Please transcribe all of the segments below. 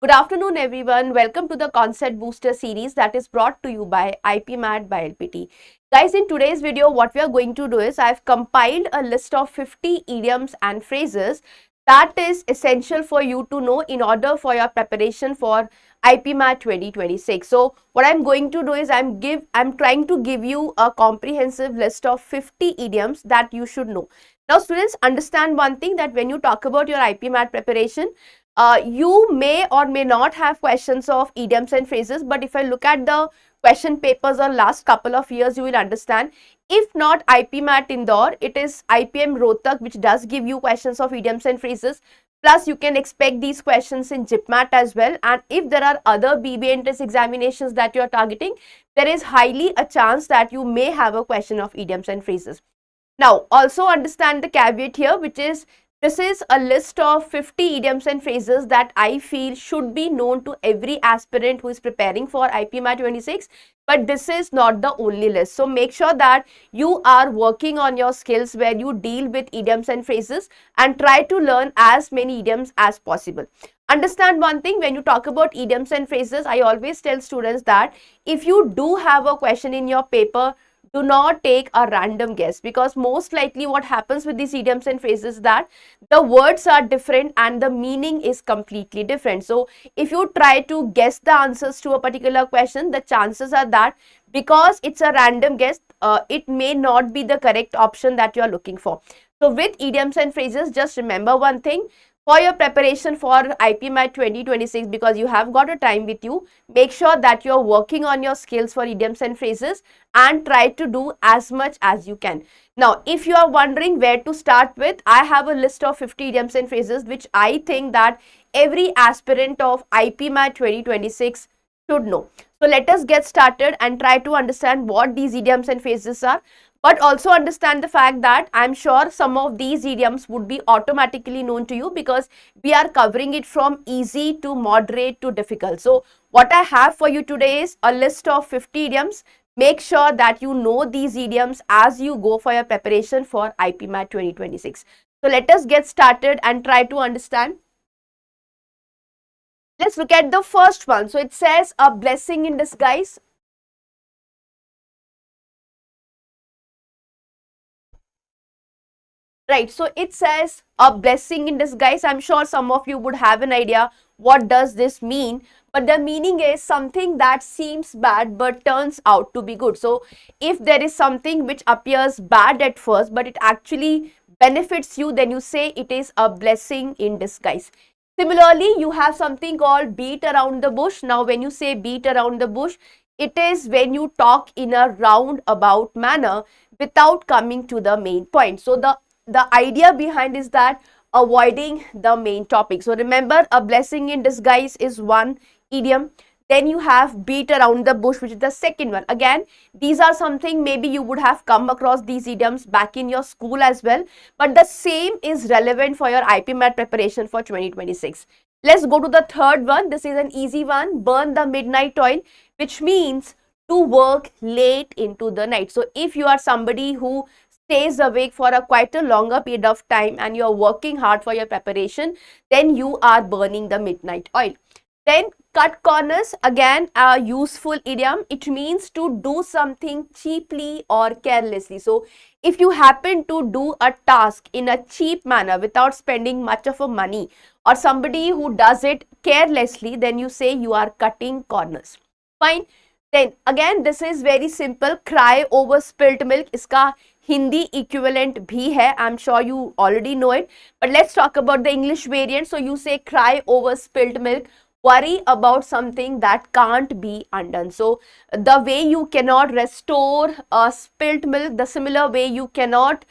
Good afternoon, everyone. Welcome to the Concept Booster series that is brought to you by IPMAT by LPT. Guys, in today's video, what we are going to do is I've compiled a list of 50 idioms and phrases that is essential for you to know in order for your preparation for IPMAT 2026. So, what I'm going to do is I'm trying to give you a comprehensive list of 50 idioms that you should know. Now, students, understand one thing, that when you talk about your IPMAT preparation, you may or may not have questions of idioms and phrases, but if I look at the question papers of last couple of years, you will understand. If not IPMAT Indore, it is IPM Rohtak, which does give you questions of idioms and phrases. Plus, you can expect these questions in JIPMAT as well. And if there are other BBA entrance examinations that you are targeting, there is highly a chance that you may have a question of idioms and phrases. Now, also understand the caveat here, which is this is a list of 50 idioms and phrases that I feel should be known to every aspirant who is preparing for IPMAT 26. But this is not the only list. So make sure that you are working on your skills where you deal with idioms and phrases and try to learn as many idioms as possible. Understand one thing, when you talk about idioms and phrases, I always tell students that if you do have a question in your paper, do not take a random guess, because most likely what happens with these idioms and phrases is that the words are different and the meaning is completely different. So if you try to guess the answers to a particular question, the chances are that because it's a random guess, it may not be the correct option that you are looking for. So with idioms and phrases, just remember one thing. For your preparation for IPMAT 2026, because you have got a time with you, make sure that you're working on your skills for idioms and phrases and try to do as much as you can. Now, if you are wondering where to start with, I have a list of 50 idioms and phrases which I think that every aspirant of IPMAT 2026 should know. So let us get started and try to understand what these idioms and phrases are. But also understand the fact that I'm sure some of these idioms would be automatically known to you, because we are covering it from easy to moderate to difficult. So what I have for you today is a list of 50 idioms. Make sure that you know these idioms as you go for your preparation for IPMAT 2026. So let us get started and try to understand. Let's look at the first one. So it says a blessing in disguise. Right, so it says a blessing in disguise. I'm sure some of you would have an idea what does this mean, but the meaning is something that seems bad but turns out to be good. So if there is something which appears bad at first but it actually benefits you, then you say it is a blessing in disguise. Similarly, you have something called beat around the bush. Now when you say beat around the bush, it is when you talk in a roundabout manner without coming to the main point. So the idea behind is that avoiding the main topic. So remember, a blessing in disguise is one idiom. Then you have beat around the bush, which is the second one. Again, these are something maybe you would have come across these idioms back in your school as well, but the same is relevant for your IPMAT preparation for 2026. Let's go to the third one. This is an easy one. Burn the midnight oil, which means to work late into the night. So if you are somebody who stays awake for a quite a longer period of time and you are working hard for your preparation, then you are burning the midnight oil. Then cut corners, again a useful idiom. It means to do something cheaply or carelessly. So if you happen to do a task in a cheap manner without spending much of a money, or somebody who does it carelessly, then you say you are cutting corners. Fine. Then again, this is very simple. Cry over spilt milk. Iska Hindi equivalent bhi hai. I'm sure you already know it. But let's talk about the English variant. So you say cry over spilt milk. Worry about something that can't be undone. So the way you cannot restore spilt milk, the similar way you cannot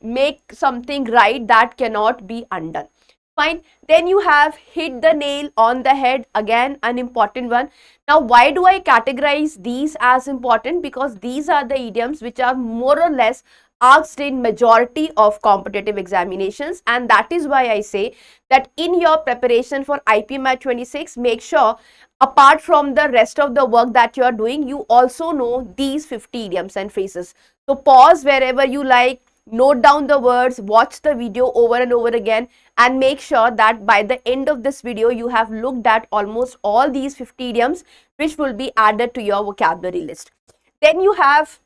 make something right, that cannot be undone. Fine. Then you have hit the nail on the head. Again, an important one. Now, why do I categorize these as important? Because these are the idioms which are more or less asked in majority of competitive examinations, and that is why I say that in your preparation for IPMAT 26, make sure apart from the rest of the work that you are doing, you also know these 50 idioms and phrases. So pause wherever you like, note down the words, watch the video over and over again, and make sure that by the end of this video, you have looked at almost all these 50 idioms, which will be added to your vocabulary list. Then you have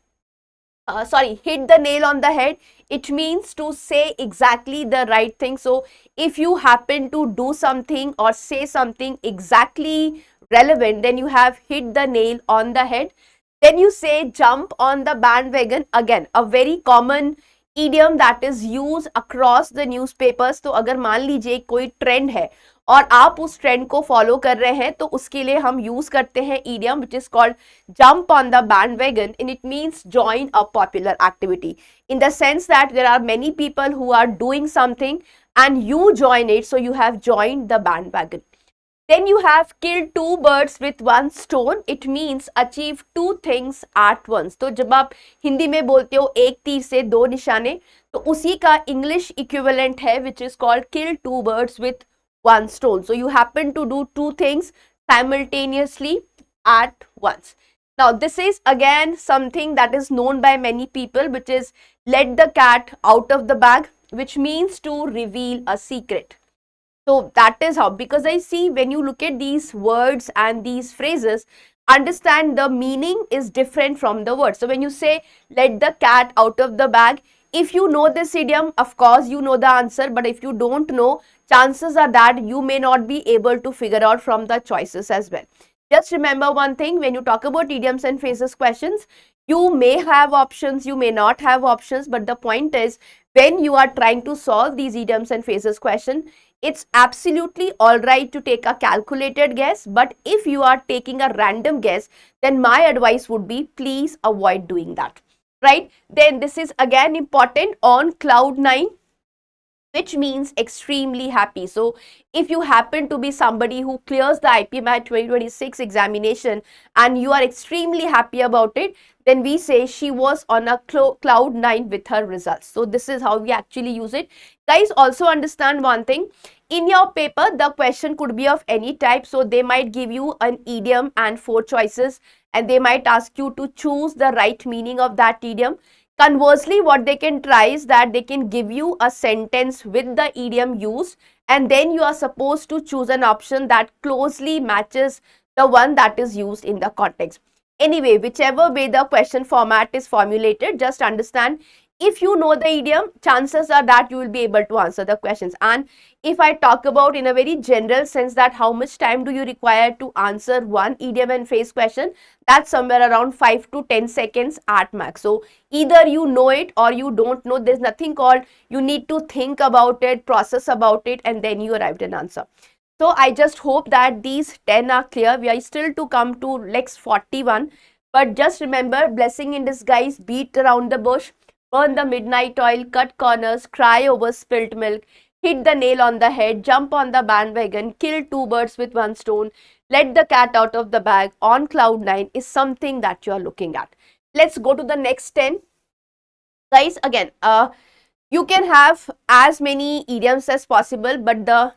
hit the nail on the head. It means to say exactly the right thing. So if you happen to do something or say something exactly relevant, then you have hit the nail on the head. Then you say jump on the bandwagon. Again, a very common idiom that is used across the newspapers. तो अगर मान लीजिए कोई trend है और आप उस trend को फॉलो कर रहे हैं, तो उसके लिए हम यूज करते हैं idiom which is called jump on the bandwagon, and it means join a popular activity, in the sense that there are many people who are doing something and you join it, so you have joined the bandwagon. Then you have killed two birds with one stone. It means achieve two things at once. तो जब आप हिंदी में बोलते हो एक तीर से दो निशाने, तो उसी का इंग्लिश इक्विवेलेंट है which is called kill two birds with one stone. So you happen to do two things simultaneously at once. Now this is again something that is known by many people, which is let the cat out of the bag, which means to reveal a secret. So that is how, because I see when you look at these words and these phrases, understand the meaning is different from the word. So when you say let the cat out of the bag, if you know this idiom, of course you know the answer, but if you don't know, chances are that you may not be able to figure out from the choices as well. Just remember one thing, when you talk about idioms and phrases questions, you may have options, you may not have options, but the point is when you are trying to solve these idioms and phrases question, it's absolutely all right to take a calculated guess, but if you are taking a random guess, then my advice would be please avoid doing that, right? Then this is again important, on cloud nine, which means extremely happy. So if you happen to be somebody who clears the IPMAT 2026 examination and you are extremely happy about it, then we say she was on a cloud nine with her results. So this is how we actually use it. Guys, also understand one thing. In your paper, the question could be of any type. So they might give you an idiom and four choices, and they might ask you to choose the right meaning of that idiom. Conversely, what they can try is that they can give you a sentence with the idiom used, and then you are supposed to choose an option that closely matches the one that is used in the context. Anyway, whichever way the question format is formulated, just understand, if you know the idiom, chances are that you will be able to answer the questions. And if I talk about in a very general sense that how much time do you require to answer one idiom and phrase question, that's somewhere around 5 to 10 seconds at max. So either you know it or you don't know. There's nothing called you need to think about it, process about it, and then you arrive at an answer. So I just hope that these 10 are clear. We are still to come to next 41. But just remember, blessing in disguise, beat around the bush, burn the midnight oil, cut corners, cry over spilt milk, hit the nail on the head, jump on the bandwagon, kill two birds with one stone, let the cat out of the bag, on cloud nine is something that you are looking at. Let's go to the next 10. Guys, again, you can have as many idioms as possible, but the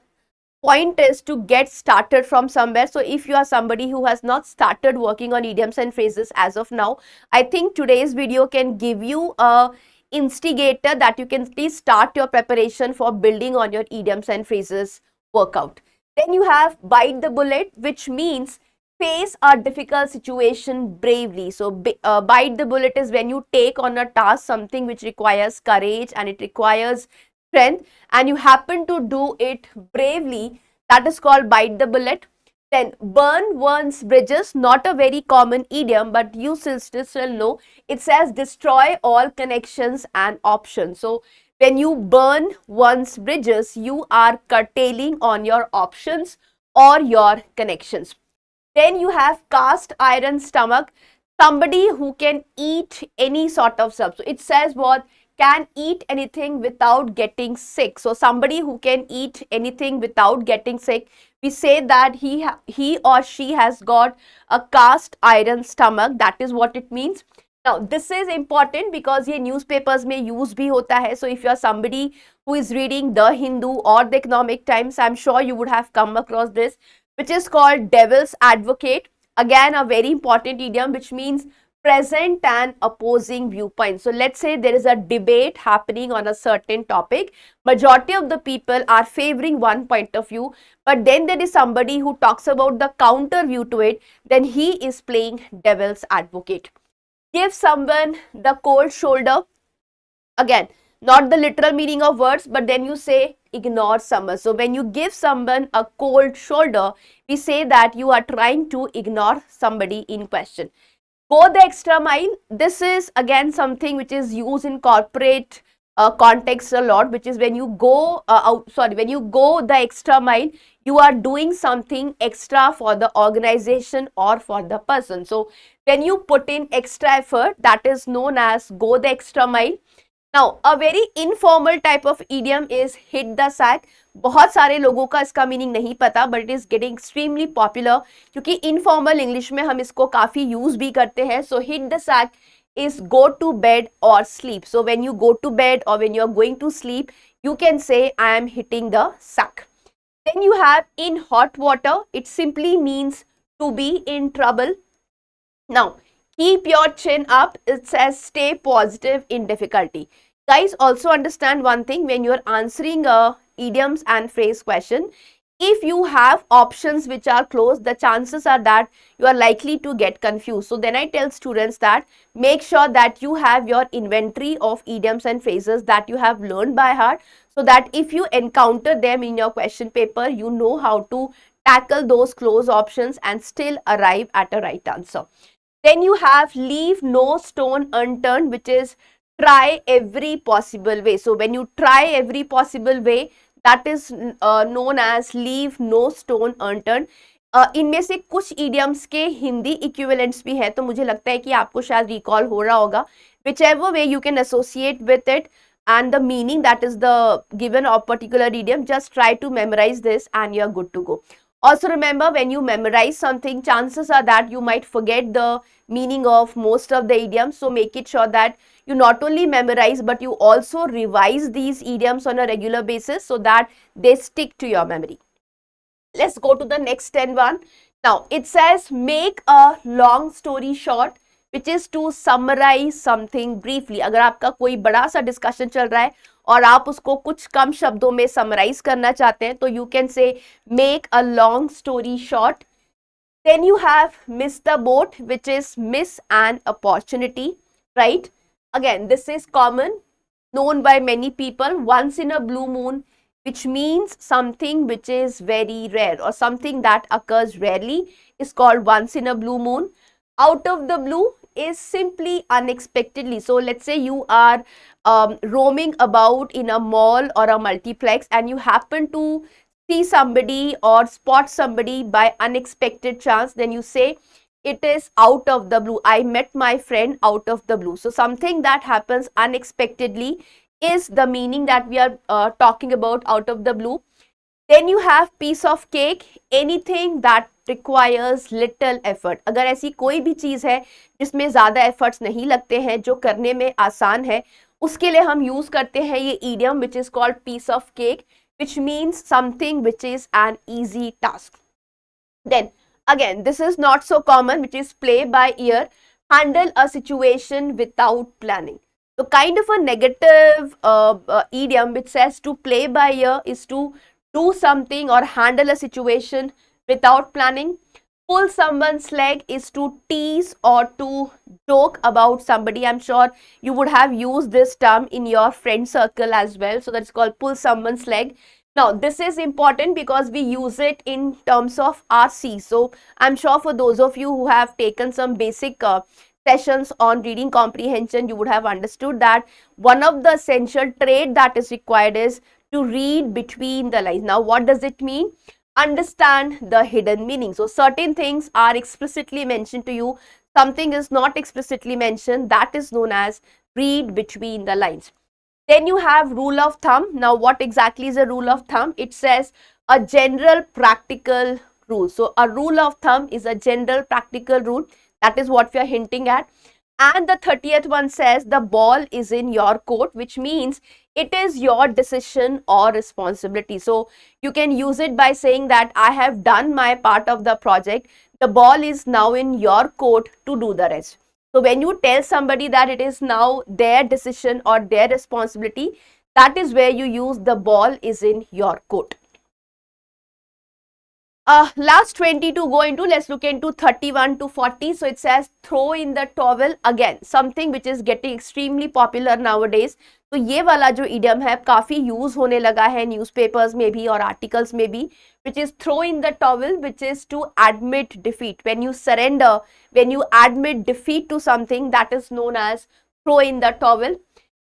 point is to get started from somewhere. So if you are somebody who has not started working on idioms and phrases as of now, I think today's video can give you a instigator that you can at least start your preparation for building on your idioms and phrases workout. Then you have bite the bullet, which means face a difficult situation bravely. So bite the bullet is when you take on a task something which requires courage and it requires strength, and you happen to do it bravely. That is called bite the bullet. Then burn one's bridges, not a very common idiom, but you still know. It says destroy all connections and options. So when you burn one's bridges, you are curtailing on your options or your connections. Then you have cast iron stomach, somebody who can eat any sort of stuff. So it says what? Can eat anything without getting sick. So somebody who can eat anything without getting sick, we say that he or she has got a cast iron stomach. That is what it means. Now this is important because ये newspapers में use भी होता है. So if you are somebody who is reading The Hindu or The Economic Times, I'm sure you would have come across this, which is called devil's advocate. Again, a very important idiom, which means present an opposing viewpoint. So let's say there is a debate happening on a certain topic. Majority of the people are favoring one point of view, but then there is somebody who talks about the counter view to it, then he is playing devil's advocate. Give someone the cold shoulder. Again, not the literal meaning of words, but then you say ignore someone. So when you give someone a cold shoulder, we say that you are trying to ignore somebody in question. Go the extra mile. This is again something which is used in corporate context a lot, which is when you go when you go the extra mile, you are doing something extra for the organization or for the person. So when you put in extra effort, that is known as go the extra mile. Now, a very informal type of idiom is hit the sack. बहुत सारे लोगों का इसका meaning नहीं पता, but it is getting extremely popular क्योंकि informal English में हम इसको काफी यूज भी करते हैं. So hit the sack is go to bed or sleep. So when you go to bed or when you are going to sleep, you can say I am hitting the sack. Then you have in hot water. It simply means to be in trouble. Now, keep your chin up. It says stay positive in difficulty. Guys, also understand one thing when you are answering a idioms and phrase question. If you have options which are closed, the chances are that you are likely to get confused. So then I tell students that make sure that you have your inventory of idioms and phrases that you have learned by heart, so that if you encounter them in your question paper, you know how to tackle those closed options and still arrive at a right answer. Then you have leave no stone unturned, which is try every possible way. So when you try every possible way, that is known as leave no stone unturned. इनमें से कुछ idioms के Hindi equivalents भी है, तो मुझे लगता है कि आपको शायद recall हो रहा होगा. Whichever way you can associate with it and the meaning that is the given of particular idiom, just try to memorize this and you're good to go. Also remember, when you memorize something, chances are that you might forget the meaning of most of the idioms. So make it sure that you not only memorize, but you also revise these idioms on a regular basis so that they stick to your memory. Let's go to the next 10 one. Now, it says make a long story short, which is to summarize something briefly. अगर आपका कोई बड़ा सा discussion चल रहा है और आप उसको कुछ कम शब्दों में summarize करना चाहते हैं, तो you can say make a long story short. Then you have miss the boat, which is miss an opportunity, right? Again, this is common, known by many people. Once in a blue moon, which means something which is very rare or something that occurs rarely, is called once in a blue moon. Out of the blue is simply unexpectedly. So let's say you are roaming about in a mall or a multiplex and you happen to see somebody or spot somebody by unexpected chance, then you say it is out of the blue. I met my friend out of the blue. So something that happens unexpectedly is the meaning that we are talking about, out of the blue. Then you have piece of cake, anything that requires little effort. अगर ऐसी कोई भी चीज है जिसमें ज्यादा efforts नहीं लगते हैं, जो करने में आसान है, उसके लिए हम यूज करते हैं ये idiom which is called piece of cake, which means something which is an easy task. Then again, this is not so common, which is play by ear, handle a situation without planning. So kind of a negative idiom which says to play by ear is to do something or handle a situation without planning. Pull someone's leg is to tease or to joke about somebody. I'm sure you would have used this term in your friend circle as well. So that's called pull someone's leg. Now, this is important because we use it in terms of RC. So I'm sure for those of you who have taken some basic sessions on reading comprehension, you would have understood that one of the essential trait that is required is to read between the lines. Now, what does it mean? Understand the hidden meaning. So certain things are explicitly mentioned to you, something is not explicitly mentioned, that is known as read between the lines. Then you have rule of thumb. Now, what exactly is a rule of thumb? It says a general practical rule. So a rule of thumb is a general practical rule. That is what we are hinting at. And the 30th one says the ball is in your court, which means it is your decision or responsibility. So you can use it by saying that I have done my part of the project. The ball is now in your court to do the rest. So when you tell somebody that it is now their decision or their responsibility, that is where you use the ball is in your court. Last 20 to go into, let's look into 31 to 40. So it says throw in the towel, again something which is getting extremely popular nowadays. तो ये वाला जो idiom है काफी use होने लगा है newspapers में भी और आर्टिकल्स में भी, which is throw in the towel, which is to admit defeat. When you surrender, when you admit defeat to something, that is known as throw in the towel.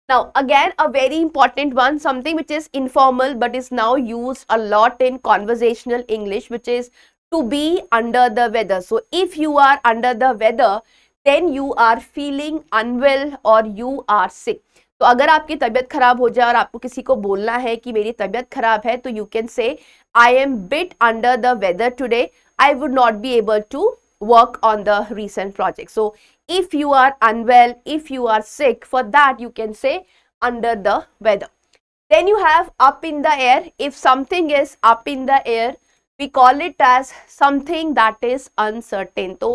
Now, again, a very important one, something which is informal but is now used a lot in conversational English, which is to be under the weather. So, if you are under the weather, then you are feeling unwell or you are sick. तो अगर आपकी तबीयत खराब हो जाए और आपको किसी को बोलना है कि मेरी तबीयत खराब है, तो you can say I am bit under the weather today, I would not be able to work on the recent project. So if you are unwell, if you are sick, for that you can say under the weather. Then you have up in the air. If something is up in the air, we call it as something that is uncertain. तो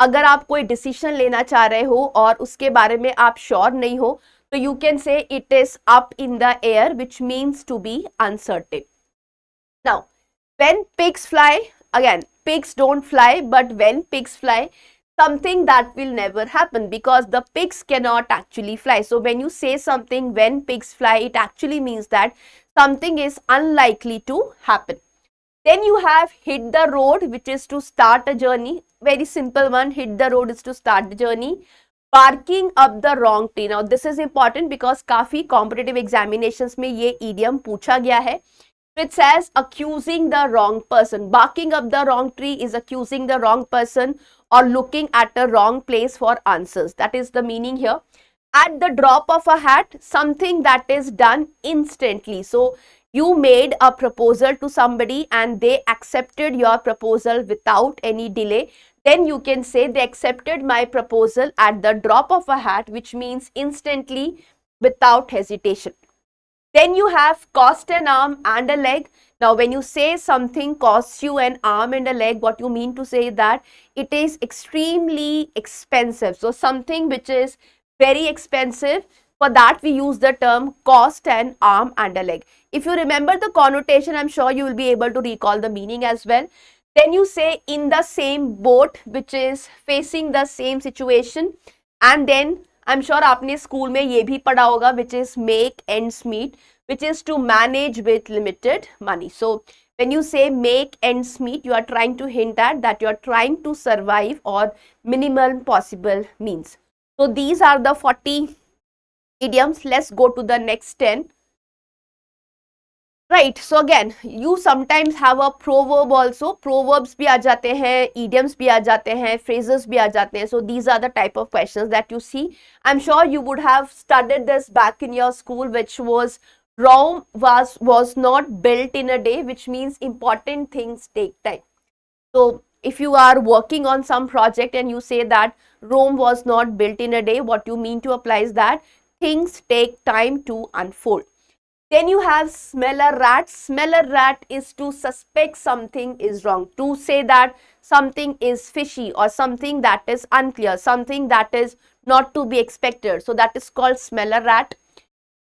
अगर आप कोई decision लेना चाह रहे हो और उसके बारे में आप श्योर नहीं हो, तो you can say it is up in the air, which means to be uncertain. Now, when pigs fly, again, pigs don't fly, but when pigs fly, something that will never happen because the pigs cannot actually fly. So when you say something when pigs fly, it actually means that something is unlikely to happen. Then you have hit the road, which is to start a journey. Very simple one, hit the road is to start the journey. Barking up the wrong tree. Now this is important because काफी competitive examinations में ये idiom पूछा गया है. It says accusing the wrong person. Barking up the wrong tree is accusing the wrong person or looking at the wrong place for answers. That is the meaning here. At the drop of a hat, something that is done instantly. So you made a proposal to somebody and they accepted your proposal without any delay. Then you can say they accepted my proposal at the drop of a hat, which means instantly, without hesitation. Then you have cost an arm and a leg. Now, when you say something costs you an arm and a leg, what you mean to say is that it is extremely expensive. So, something which is very expensive, for that we use the term cost an arm and a leg. If you remember the connotation, I'm sure you will be able to recall the meaning as well. Then you say in the same boat, which is facing the same situation. And then I'm sure आपने school में ये भी पढ़ा होगा, which is make ends meet, which is to manage with limited money. So when you say make ends meet, you are trying to hint at that you are trying to survive or minimal possible means. So these are the 40 idioms. Let's go to the next 10. Right, so again, you sometimes have a proverb also. Proverbs भी आ जाते हैं, idioms भी आ जाते हैं, phrases भी आ जाते हैं. So these are the type of questions that you see. I'm sure you would have studied this back in your school, which was Rome was not built in a day, which means important things take time. So if you are working on some project and you say that Rome was not built in a day, what you mean to apply is that things take time to unfold. Then you have smell a rat. Smell a rat is to suspect something is wrong, to say that something is fishy or something that is unclear, something that is not to be expected. So that is called smell a rat.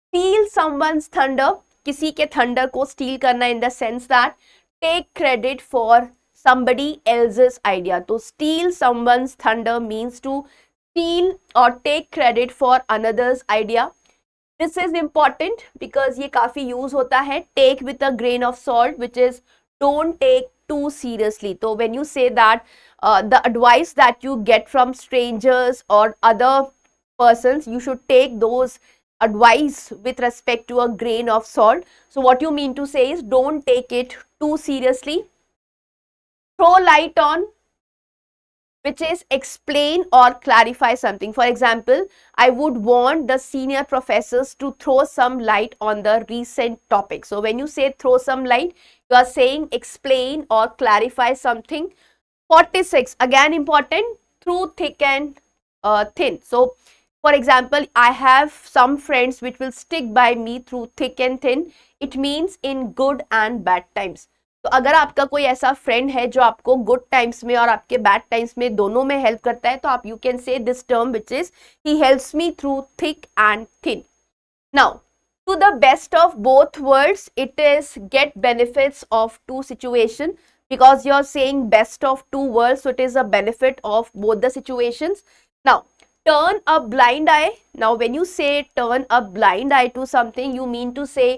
Steal someone's thunder. किसी के thunder को steal करना in the sense that take credit for somebody else's idea. तो steal someone's thunder means to steal or take credit for another's idea. This is important because ये काफी use होता है. Take with a grain of salt, which is don't take too seriously. So when you say that the advice that you get from strangers or other persons, you should take those advice with respect to a grain of salt. So what you mean to say is don't take it too seriously. Throw light on, which is explain or clarify something. For example, I would want the senior professors to throw some light on the recent topic. So when you say throw some light, you are saying explain or clarify something. 46, again important, through thick and thin. So for example, I have some friends which will stick by me through thick and thin. It means in good and bad times. तो अगर आपका कोई ऐसा friend है जो आपको good times में और आपके बैड टाइम्स में दोनों में हेल्प करता है, तो आप यू कैन से this term which is he helps me through thick and thin. Now to the best of both worlds, it is get benefits of two situation, because you're saying best of two worlds, so it is a benefit of both the situations. Now turn a blind eye. Now when you say turn a blind eye to something, you mean to say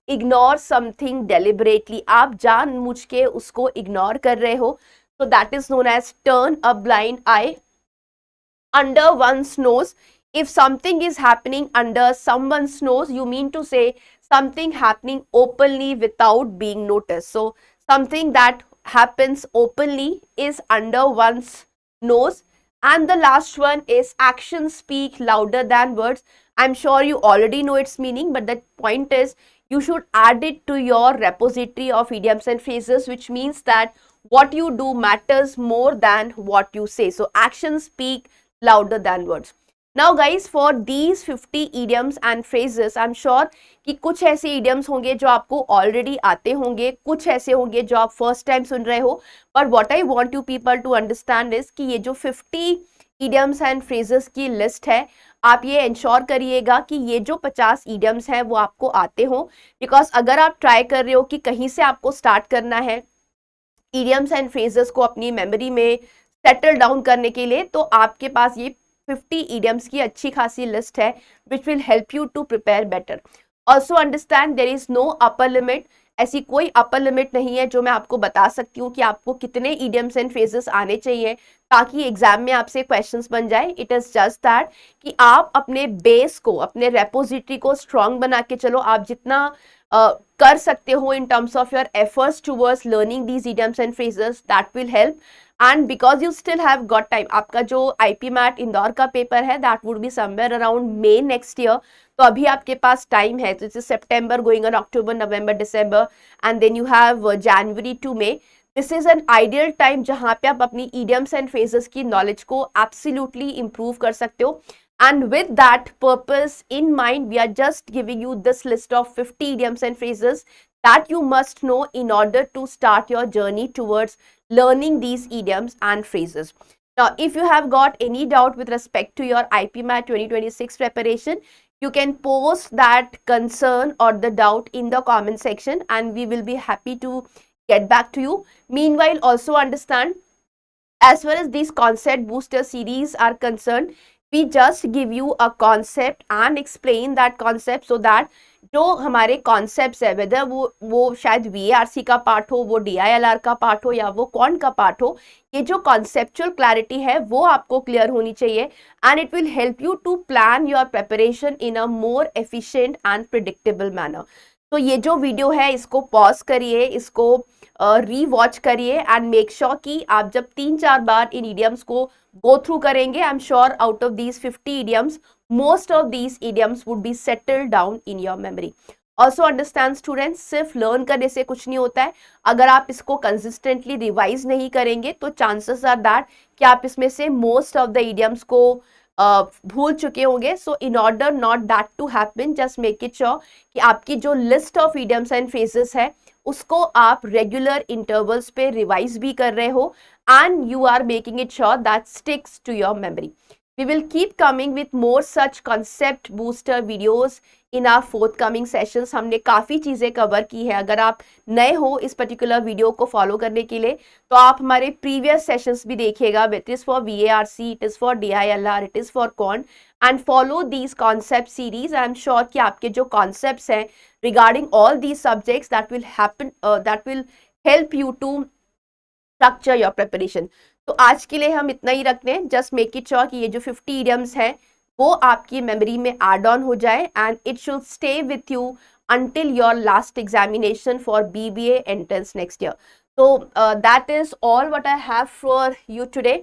ignore something deliberately. आप जानबूझ के उसको ignore कर रहे हो, so that is known as turn a blind eye. Under one's nose, if something is happening under someone's nose, you mean to say something happening openly without being noticed. So something that happens openly is under one's nose. And the last one is actions speak louder than words. I'm sure you already know its meaning, but the point is you should add it to your repository of idioms and phrases, which means that what you do matters more than what you say. So actions speak louder than words. Now guys, for these 50 idioms and phrases, I'm sure कि कुछ ऐसे idioms होंगे जो आपको already आते होंगे, कुछ ऐसे होंगे जो आप first time सुन रहे हो. But what I want you people to understand is कि ये जो 50 idioms and phrases की list है, आप ये ensure करिएगा कि ये जो 50 idioms हैं वो आपको आते हो. Because अगर आप try कर रहे हो कि कहीं से आपको start करना है idioms and phrases को अपनी memory में सेटल डाउन करने के लिए, तो आपके पास ये 50 idioms की अच्छी खासी लिस्ट है which will help you to prepare better. Also understand there is no upper limit. ऐसी कोई अपर लिमिट नहीं है जो मैं आपको बता सकती हूँ कि आपको कितने idioms एंड phrases आने चाहिए ताकि एग्जाम में आपसे क्वेश्चंस बन जाए. इट इज जस्ट दैट कि आप अपने बेस को, अपने रेपोजिटरी को स्ट्रॉन्ग बना के चलो. आप जितना कर सकते हो in terms of your efforts towards learning these idioms and phrases, that will help. And because you still have got time, आपका जो IPMAT इंदौर का पेपर है that would be somewhere around May next year, तो अभी आपके पास time है. तो it's September going on October November December and then you have January to May. This is an ideal time जहां पे आप अपनी idioms एंड phrases की नॉलेज को एब्सोल्युटली इंप्रूव कर सकते हो. And with that purpose in mind, we are just giving you this list of 50 idioms and phrases that you must know in order to start your journey towards learning these idioms and phrases. Now, if you have got any doubt with respect to your IPMAT 2026 preparation, you can post that concern or the doubt in the comment section and we will be happy to get back to you. Meanwhile, also understand, as far as these concept booster series are concerned, we just give you a concept and explain that concept so that जो हमारे concepts है, weather वो शायद VARC का part हो, वो DILR का part हो या वो कौन का पार्ट हो, ये जो कॉन्सेप्चुअल क्लैरिटी है वो आपको क्लियर होनी चाहिए and it will help you to plan your preparation in a more efficient and predictable manner. तो ये जो वीडियो है इसको पॉज करिए, इसको री-वॉच करिए एंड मेक श्योर कि आप जब 3-4 बार इन idioms को go through करेंगे, I'm sure out of these 50 idioms, most of these idioms would be settled down in your memory. Also understand students, सिर्फ learn करने से कुछ नहीं होता है. अगर आप इसको consistently revise नहीं करेंगे तो chances are that कि आप इसमें से most of the idioms को भूल चुके होंगे. So in order not that to happen, just make it sure कि आपकी जो list of idioms and phrases है उसको आप रेगुलर इंटरवल्स पे रिवाइज भी कर रहे हो and you are making it sure that sticks to your memory. We will keep coming with more such concept booster videos in our forthcoming sessions. हमने काफ़ी चीज़ें कवर की है. अगर आप नए हो इस पर्टिकुलर वीडियो को फॉलो करने के लिए तो आप हमारे प्रीवियस सेशंस भी देखिएगा. It is for VARC, it is for DILR, it is for quant and follow these concept series. I am sure कि आपके जो कॉन्सेप्ट्स हैं regarding all these subjects that will help you to structure your preparation. तो आज के लिए हम इतना ही रखते हैं. जस्ट मेक इट श्योर कि ये जो 50 idioms है वो आपकी मेमोरी में एड ऑन हो जाए and it should stay with you until your last examination for BBA entrance next year. So that is all what I have for you today.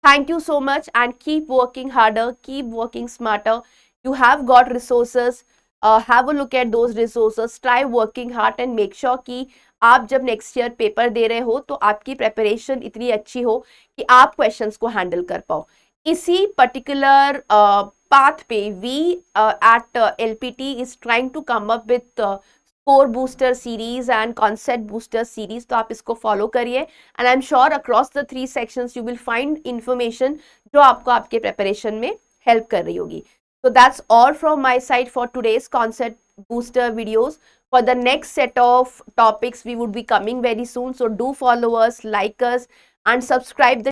Thank you so much and keep working harder, keep working smarter. You have got resources. Have a look at those resources. Try working hard and make sure कि आप जब next year paper दे रहे हो तो आपकी preparation इतनी अच्छी हो कि आप क्वेश्चंस को हैंडल कर पाओ. इसी पर्टिकुलर path पे we at LPT is trying to come up with core booster series and concept booster series, तो आप इसको फॉलो करिए and I am sure across the 3 sections you will find information जो आपको आपके प्रिपरेशन में help कर रही होगी. So that's all from my side for today's concept booster videos. For the next set of topics we would be coming very soon, so do follow us, like us and subscribe the